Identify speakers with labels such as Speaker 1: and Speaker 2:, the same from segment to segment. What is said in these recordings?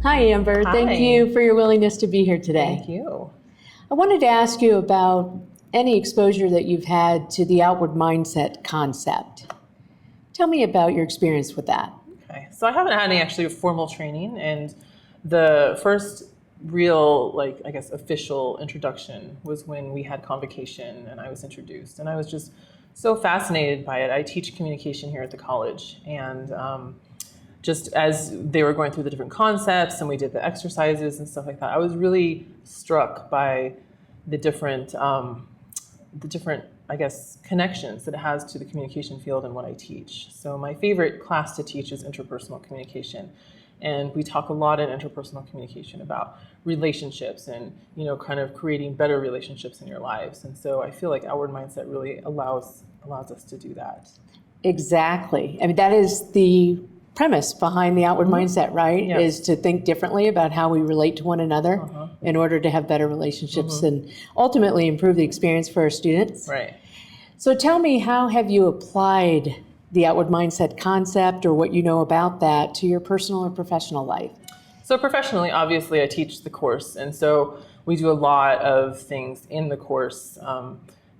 Speaker 1: Hi, Amber.
Speaker 2: Hi.
Speaker 1: Thank you for your willingness to be here today.
Speaker 2: Thank you.
Speaker 1: I wanted to ask you about any exposure that you've had to the outward mindset concept. Tell me about your experience with that.
Speaker 2: Okay, so I haven't had any actually formal training, and the first real, official introduction was when we had convocation and I was introduced, and I was just so fascinated by it. I teach communication here at the college, and just as they were going through the different concepts and we did the exercises and stuff like that, I was really struck by the different, connections that it has to the communication field and what I teach. So my favorite class to teach is interpersonal communication. And we talk a lot in interpersonal communication about relationships and, kind of creating better relationships in your lives. And so I feel like outward mindset really allows us to do that.
Speaker 1: Exactly. I mean, that is the premise behind the outward mindset, right?
Speaker 2: Yes.
Speaker 1: Is to think differently about how we relate to one another in order to have better relationships and ultimately improve the experience for our students.
Speaker 2: Right.
Speaker 1: So tell me, how have you applied the outward mindset concept or what you know about that to your personal or professional life?
Speaker 2: So professionally, obviously, I teach the course. And so we do a lot of things in the course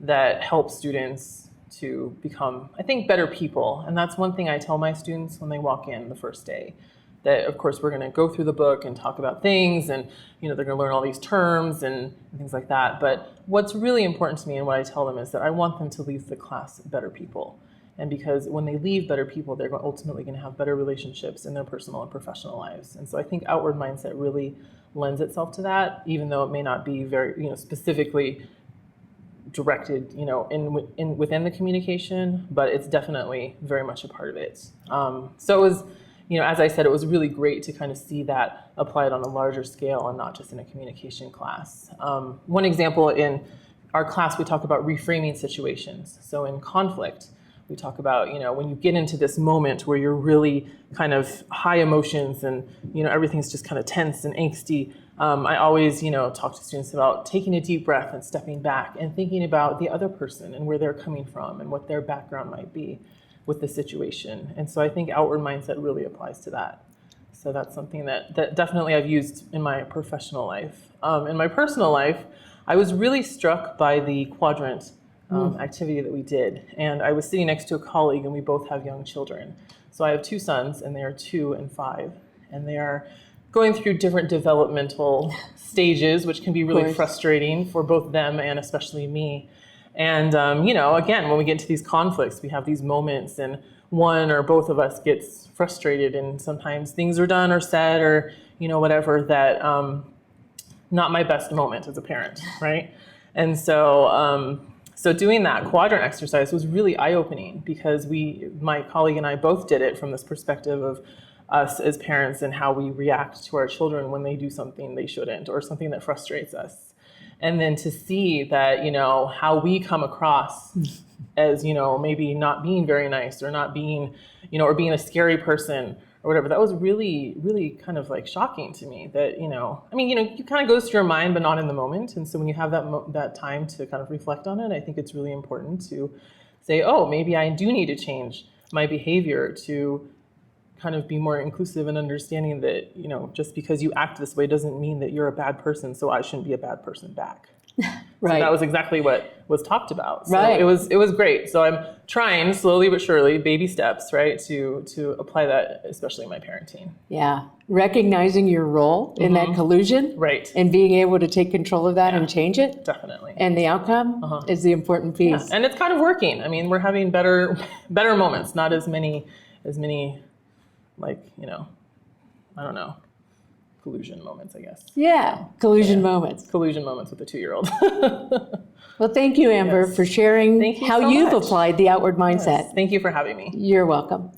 Speaker 2: that help students to become, I think, better people. And that's one thing I tell my students when they walk in the first day, that of course we're going to go through the book and talk about things, and they're going to learn all these terms and things like that. But what's really important to me and what I tell them is that I want them to leave the class better people. And because when they leave better people, they're ultimately going to have better relationships in their personal and professional lives. And so I think outward mindset really lends itself to that, even though it may not be very, specifically directed, within the communication, but it's definitely very much a part of it. So it was, as I said, it was really great to kind of see that applied on a larger scale and not just in a communication class. One example, in our class, we talk about reframing situations. So in conflict, we talk about, when you get into this moment where you're really kind of high emotions and, everything's just kind of tense and angsty. I always, talk to students about taking a deep breath and stepping back and thinking about the other person and where they're coming from and what their background might be with the situation. And so I think outward mindset really applies to that. So that's something that definitely I've used in my professional life. In my personal life, I was really struck by the quadrant activity that we did. And I was sitting next to a colleague, and we both have young children. So I have two sons, and they are 2 and 5, and they are going through different developmental stages, which can be really frustrating for both them and especially me. And, again, when we get into these conflicts, we have these moments, and one or both of us gets frustrated, and sometimes things are done or said or, whatever, that not my best moment as a parent, right? And so doing that quadrant exercise was really eye-opening, because my colleague and I both did it from this perspective of us as parents and how we react to our children when they do something they shouldn't or something that frustrates us. And then to see that, how we come across as, maybe not being very nice or not being, or being a scary person or whatever, that was really, really kind of like shocking to me that, you kind of goes through your mind, but not in the moment. And so when you have that time to kind of reflect on it, I think it's really important to say, oh, maybe I do need to change my behavior to kind of be more inclusive and understanding that, just because you act this way doesn't mean that you're a bad person, so I shouldn't be a bad person back. Right. So that was exactly what was talked about. So it was great. So I'm trying slowly but surely, baby steps, right, to apply that, especially in my parenting.
Speaker 1: Yeah. Recognizing your role in that collusion.
Speaker 2: Right.
Speaker 1: And being able to take control of that and change it.
Speaker 2: Definitely.
Speaker 1: And the outcome is the important piece.
Speaker 2: Yeah. And it's kind of working. I mean, we're having better moments, not as many collusion moments, I guess.
Speaker 1: Yeah, collusion moments.
Speaker 2: Collusion moments with a 2-year-old.
Speaker 1: Well, thank you, Amber, for sharing how you've applied the outward mindset.
Speaker 2: Yes. Thank you for having me.
Speaker 1: You're welcome.